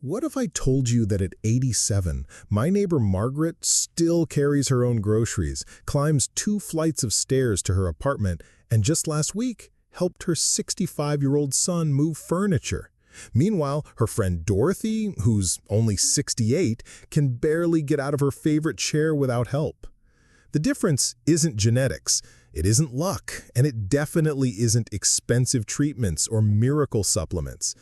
What if I told you that at 87, my neighbor Margaret still carries her own groceries, climbs 2 flights of stairs to her apartment, and just last week helped her 65-year-old son move furniture? Meanwhile, her friend Dorothy, who's only 68, can barely get out of her favorite chair without help. The difference isn't genetics, it isn't luck, and it definitely isn't expensive treatments or miracle supplements.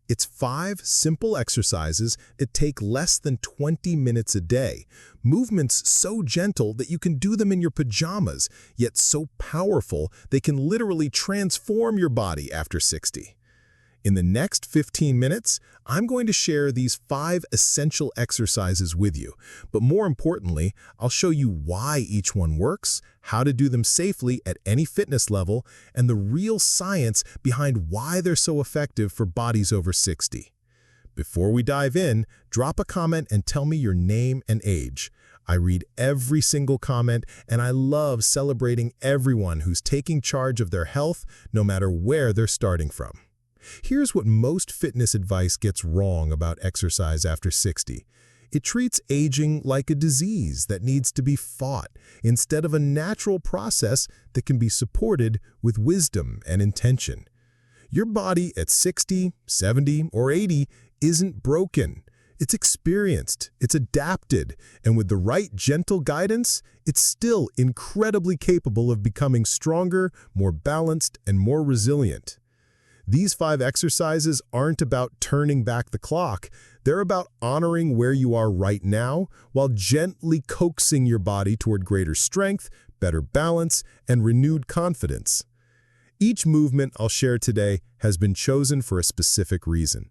It's 5 simple exercises that take less than 20 minutes a day, movements so gentle that you can do them in your pajamas, yet so powerful they can literally transform your body after 60. In the next 15 minutes, I'm going to share these 5 essential exercises with you. But more importantly, I'll show you why each one works, how to do them safely at any fitness level, and the real science behind why they're so effective for bodies over 60. Before we dive in, drop a comment and tell me your name and age. I read every single comment, and I love celebrating everyone who's taking charge of their health, no matter where they're starting from. Here's what most fitness advice gets wrong about exercise after 60. It treats aging like a disease that needs to be fought, instead of a natural process that can be supported with wisdom and intention. Your body at 60, 70, or 80 isn't broken. It's experienced, it's adapted, and with the right gentle guidance, it's still incredibly capable of becoming stronger, more balanced, and more resilient. These 5 exercises aren't about turning back the clock. They're about honoring where you are right now while gently coaxing your body toward greater strength, better balance, and renewed confidence. Each movement I'll share today has been chosen for a specific reason.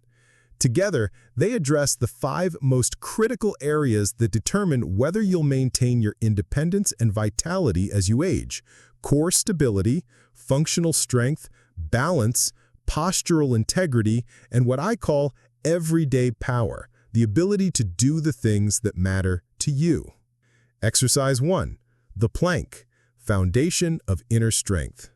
Together, they address the 5 most critical areas that determine whether you'll maintain your independence and vitality as you age: core stability, functional strength, balance, postural integrity, and what I call everyday power, the ability to do the things that matter to you. Exercise 1. The plank, foundation of inner strength.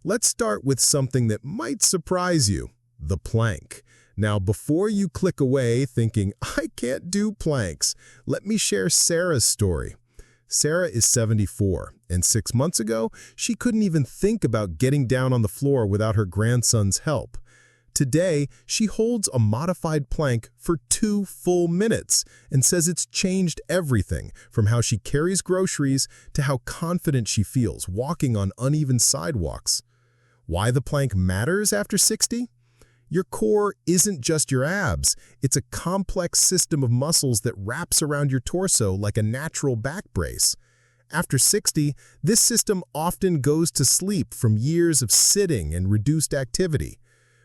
Let's start with something that might surprise you: the plank. Now, before you click away thinking, "I can't do planks," let me share Sarah's story. Sarah is 74, and 6 months ago, she couldn't even think about getting down on the floor without her grandson's help. Today, she holds a modified plank for 2 full minutes and says it's changed everything, from how she carries groceries to how confident she feels walking on uneven sidewalks. Why the plank matters after 60? Your core isn't just your abs. It's a complex system of muscles that wraps around your torso like a natural back brace. After 60, this system often goes to sleep from years of sitting and reduced activity.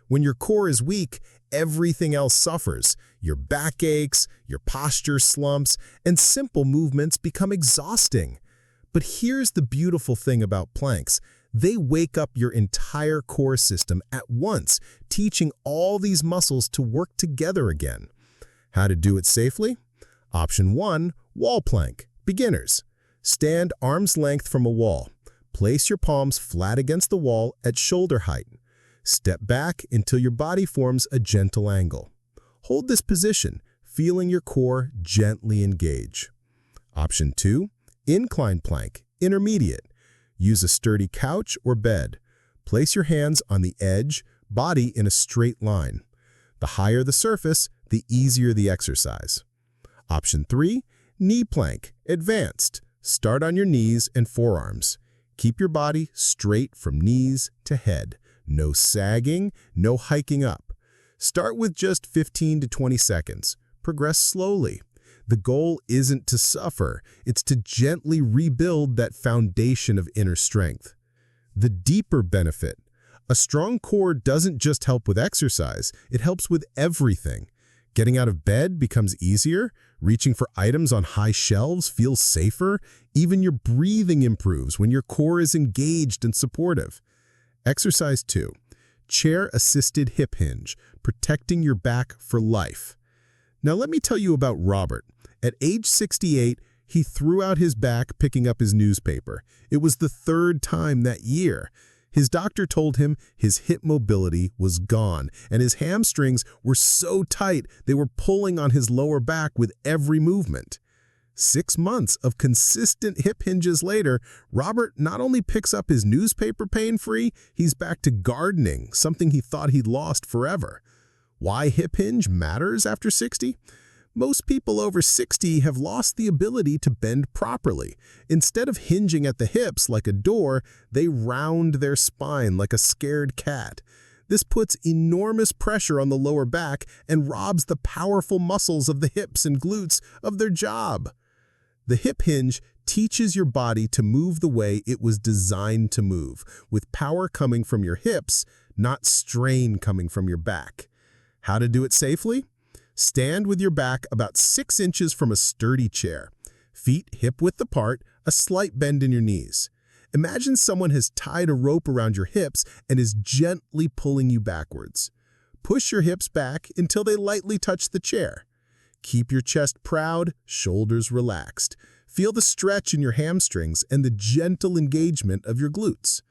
When your core is weak, everything else suffers. Your back aches, your posture slumps, and simple movements become exhausting. But here's the beautiful thing about planks. They wake up your entire core system at once, teaching all these muscles to work together again. How to do it safely? Option 1, wall plank, beginners. Stand arm's length from a wall. Place your palms flat against the wall at shoulder height. Step back until your body forms a gentle angle. Hold this position, feeling your core gently engage. Option 2, incline plank, intermediate. Use a sturdy couch or bed. Place your hands on the edge, body in a straight line. The higher the surface, the easier the exercise. Option 3, knee plank, advanced. Start on your knees and forearms. Keep your body straight from knees to head. No sagging, no hiking up. Start with just 15 to 20 seconds. Progress slowly. The goal isn't to suffer, it's to gently rebuild that foundation of inner strength. The deeper benefit: a strong core doesn't just help with exercise, it helps with everything. Getting out of bed becomes easier, reaching for items on high shelves feels safer, even your breathing improves when your core is engaged and supportive. Exercise 2. Chair-assisted hip hinge, protecting your back for life. Now let me tell you about Robert. At age 68, he threw out his back picking up his newspaper. It was the 3rd time that year. His doctor told him his hip mobility was gone, and his hamstrings were so tight they were pulling on his lower back with every movement. 6 months of consistent hip hinges later, Robert not only picks up his newspaper pain-free, he's back to gardening, something he thought he'd lost forever. Why hip hinge matters after 60? Most people over 60 have lost the ability to bend properly. Instead of hinging at the hips like a door, they round their spine like a scared cat. This puts enormous pressure on the lower back and robs the powerful muscles of the hips and glutes of their job. The hip hinge teaches your body to move the way it was designed to move, with power coming from your hips, not strain coming from your back. How to do it safely? Stand with your back about 6 inches from a sturdy chair. Feet hip-width apart, a slight bend in your knees. Imagine someone has tied a rope around your hips and is gently pulling you backwards. Push your hips back until they lightly touch the chair. Keep your chest proud, shoulders relaxed. Feel the stretch in your hamstrings and the gentle engagement of your glutes.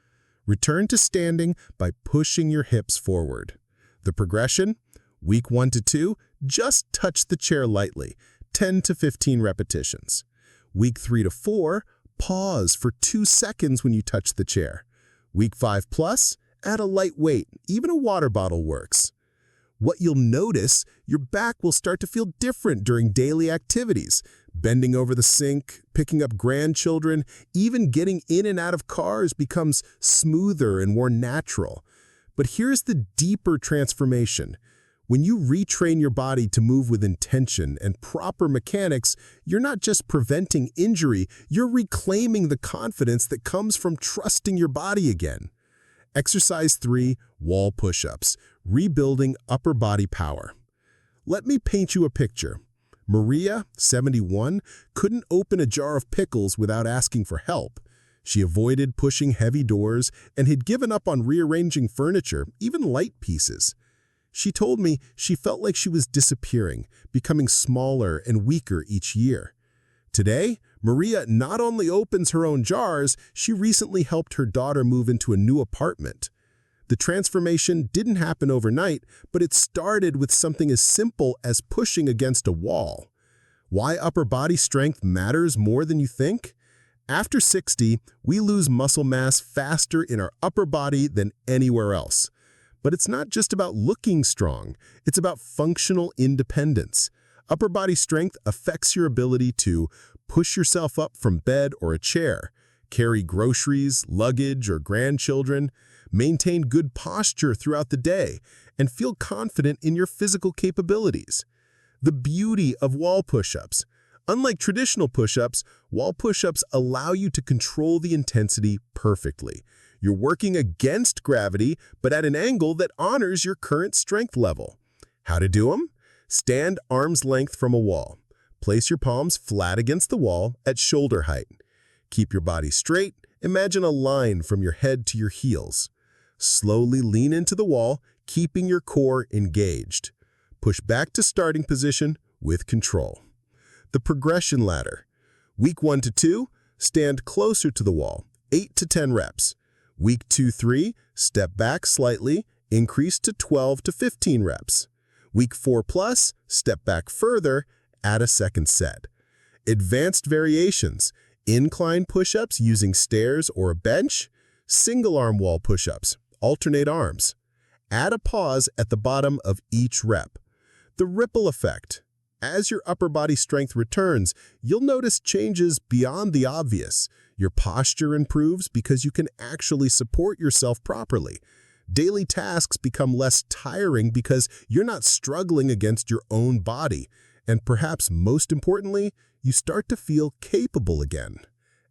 Return to standing by pushing your hips forward. The progression? Week 1 to 2, just touch the chair lightly, 10 to 15 repetitions. Week 3 to 4, pause for 2 seconds when you touch the chair. Week 5 plus, add a light weight, even a water bottle works. What you'll notice, your back will start to feel different during daily activities. Bending over the sink, picking up grandchildren, even getting in and out of cars becomes smoother and more natural. But here's the deeper transformation. When you retrain your body to move with intention and proper mechanics, you're not just preventing injury, you're reclaiming the confidence that comes from trusting your body again. Exercise 3, wall push-ups, rebuilding upper body power. Let me paint you a picture. Maria, 71, couldn't open a jar of pickles without asking for help. She avoided pushing heavy doors and had given up on rearranging furniture, even light pieces. She told me she felt like she was disappearing, becoming smaller and weaker each year. Today, Maria not only opens her own jars, she recently helped her daughter move into a new apartment. The transformation didn't happen overnight, but it started with something as simple as pushing against a wall. Why upper body strength matters more than you think? After 60, we lose muscle mass faster in our upper body than anywhere else. But it's not just about looking strong, it's about functional independence. Upper body strength affects your ability to push yourself up from bed or a chair, carry groceries, luggage, or grandchildren, maintain good posture throughout the day, and feel confident in your physical capabilities. The beauty of wall push-ups. Unlike traditional push-ups, wall push-ups allow you to control the intensity perfectly. You're working against gravity, but at an angle that honors your current strength level. How to do them? Stand arm's length from a wall. Place your palms flat against the wall at shoulder height. Keep your body straight. Imagine a line from your head to your heels. Slowly lean into the wall, keeping your core engaged. Push back to starting position with control. The progression ladder. Week 1 to 2, stand closer to the wall, 8 to 10 reps. Week 2-3, step back slightly, increase to 12 to 15 reps. Week 4 plus, step back further, add a second set. Advanced variations, incline push-ups using stairs or a bench, single arm wall push-ups, alternate arms. Add a pause at the bottom of each rep. The ripple effect. As your upper body strength returns, you'll notice changes beyond the obvious. Your posture improves because you can actually support yourself properly. Daily tasks become less tiring because you're not struggling against your own body. And perhaps most importantly, you start to feel capable again.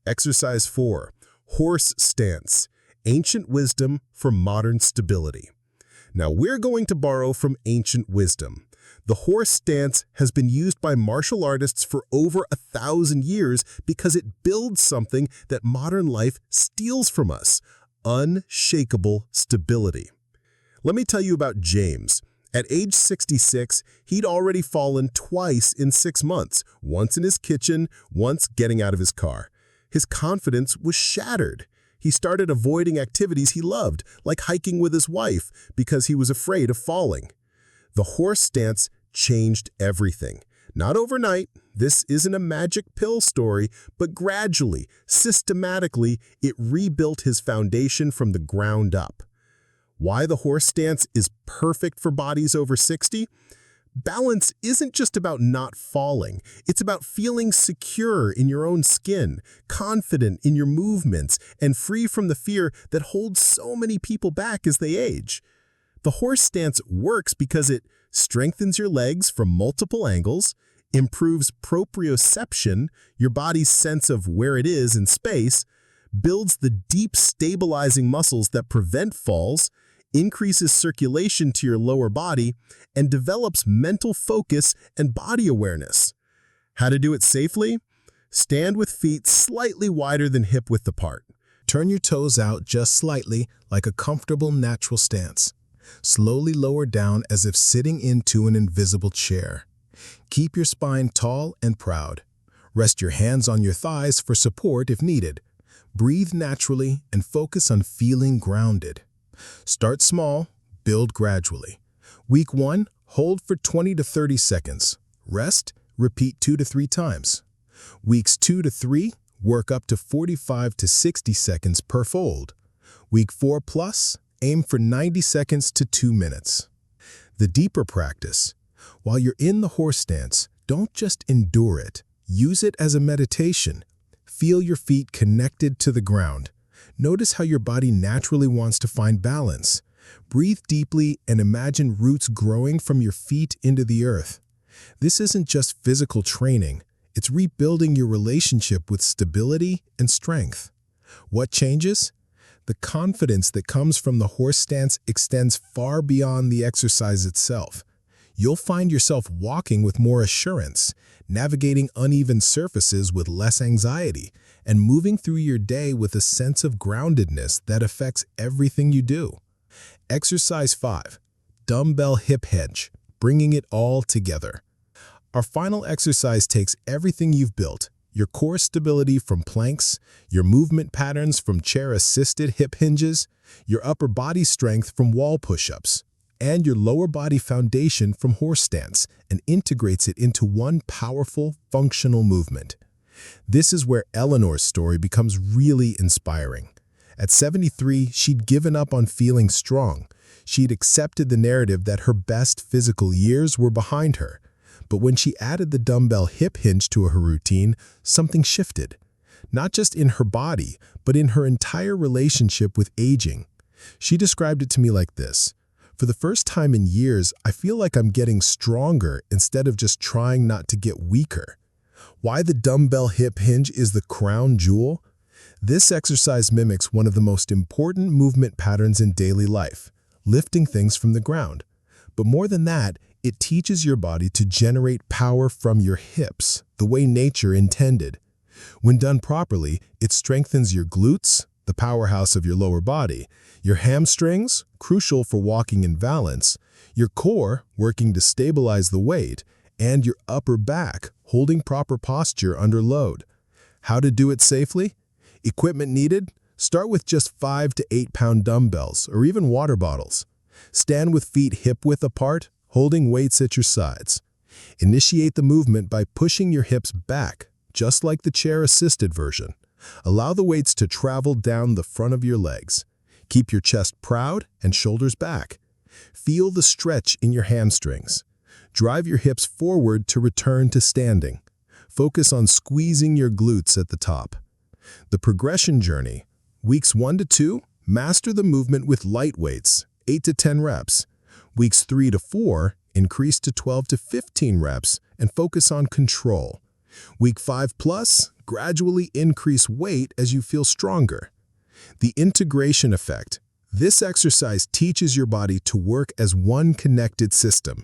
Exercise 4, horse stance, ancient wisdom for modern stability. Now we're going to borrow from ancient wisdom. The horse stance has been used by martial artists for over 1,000 years because it builds something that modern life steals from us: unshakable stability. Let me tell you about James. At age 66, he'd already fallen twice in 6 months, once in his kitchen, once getting out of his car. His confidence was shattered. He started avoiding activities he loved, like hiking with his wife, because he was afraid of falling. The horse stance changed everything. Not overnight, this isn't a magic pill story, but gradually, systematically, it rebuilt his foundation from the ground up. Why the horse stance is perfect for bodies over 60? Balance isn't just about not falling. It's about feeling secure in your own skin, confident in your movements, and free from the fear that holds so many people back as they age. The horse stance works because it strengthens your legs from multiple angles, improves proprioception, your body's sense of where it is in space, builds the deep stabilizing muscles that prevent falls, increases circulation to your lower body, and develops mental focus and body awareness. How to do it safely? Stand with feet slightly wider than hip-width apart. Turn your toes out just slightly, like a comfortable natural stance. Slowly lower down as if sitting into an invisible chair. Keep your spine tall and proud. Rest your hands on your thighs for support if needed. Breathe naturally and focus on feeling grounded. Start small, build gradually. Week 1, hold for 20 to 30 seconds. Rest, repeat 2 to 3 times. Weeks 2 to 3, work up to 45 to 60 seconds per fold. Week 4 plus, aim for 90 seconds to 2 minutes. The deeper practice. While you're in the horse stance, don't just endure it. Use it as a meditation. Feel your feet connected to the ground. Notice how your body naturally wants to find balance. Breathe deeply and imagine roots growing from your feet into the earth. This isn't just physical training. It's rebuilding your relationship with stability and strength. What changes? The confidence that comes from the horse stance extends far beyond the exercise itself. You'll find yourself walking with more assurance, navigating uneven surfaces with less anxiety, and moving through your day with a sense of groundedness that affects everything you do. Exercise 5. Dumbbell hip hinge, bringing it all together. Our final exercise takes everything you've built, your core stability from planks, your movement patterns from chair-assisted hip hinges, your upper body strength from wall push-ups, and your lower body foundation from horse stance, and integrates it into one powerful, functional movement. This is where Eleanor's story becomes really inspiring. At 73, she'd given up on feeling strong. She'd accepted the narrative that her best physical years were behind her. But when she added the dumbbell hip hinge to her routine, something shifted. Not just in her body, but in her entire relationship with aging. She described it to me like this. For the first time in years, I feel like I'm getting stronger instead of just trying not to get weaker. Why the dumbbell hip hinge is the crown jewel? This exercise mimics one of the most important movement patterns in daily life, lifting things from the ground. But more than that, it teaches your body to generate power from your hips, the way nature intended. When done properly, it strengthens your glutes, the powerhouse of your lower body, your hamstrings, crucial for walking in balance, your core, working to stabilize the weight, and your upper back, holding proper posture under load. How to do it safely? Equipment needed? Start with just 5 to 8 pound dumbbells or even water bottles. Stand with feet hip-width apart, holding weights at your sides. Initiate the movement by pushing your hips back, just like the chair-assisted version. Allow the weights to travel down the front of your legs. Keep your chest proud and shoulders back. Feel the stretch in your hamstrings. Drive your hips forward to return to standing. Focus on squeezing your glutes at the top. The progression journey. Weeks 1 to 2, master the movement with light weights, 8 to 10 reps. Weeks 3 to 4, increase to 12 to 15 reps and focus on control. Week 5 plus, gradually increase weight as you feel stronger. The integration effect. This exercise teaches your body to work as one connected system.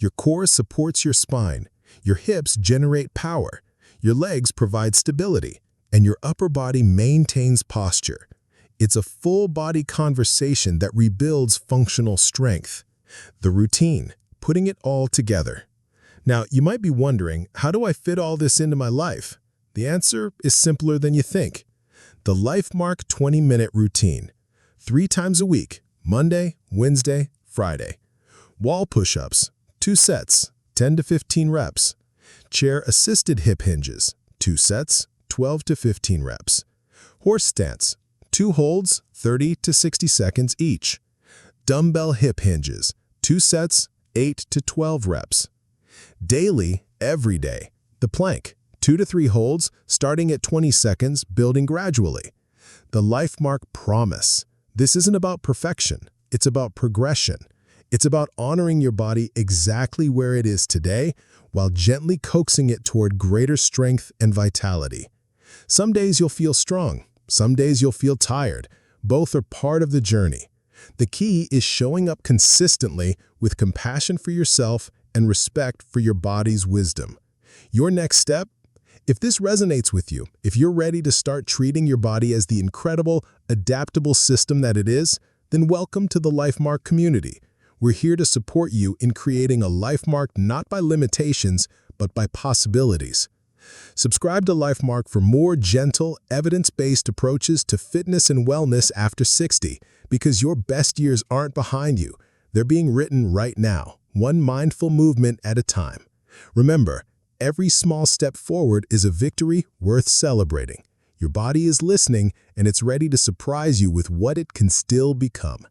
Your core supports your spine, your hips generate power, your legs provide stability, and your upper body maintains posture. It's a full-body conversation that rebuilds functional strength. The routine, putting it all together. Now, you might be wondering, how do I fit all this into my life? The answer is simpler than you think. The LifeMark 20-minute routine. 3 times a week, Monday, Wednesday, Friday. Wall push-ups, 2 sets, 10 to 15 reps. Chair-assisted hip hinges, 2 sets, 12 to 15 reps. Horse stance, 2 holds, 30 to 60 seconds each. Dumbbell hip hinges, 2 sets, 8 to 12 reps. Daily, every day, the plank, 2 to 3 holds, starting at 20 seconds, building gradually. The LifeMark promise. This isn't about perfection, it's about progression. It's about honoring your body exactly where it is today, while gently coaxing it toward greater strength and vitality. Some days you'll feel strong, some days you'll feel tired. Both are part of the journey. The key is showing up consistently with compassion for yourself and respect for your body's wisdom. Your next step? If this resonates with you, if you're ready to start treating your body as the incredible, adaptable system that it is, then welcome to the LifeMark community. We're here to support you in creating a LifeMark not by limitations, but by possibilities. Subscribe to LifeMark for more gentle, evidence-based approaches to fitness and wellness after 60, because your best years aren't behind you. They're being written right now, one mindful movement at a time. Remember, every small step forward is a victory worth celebrating. Your body is listening, and it's ready to surprise you with what it can still become.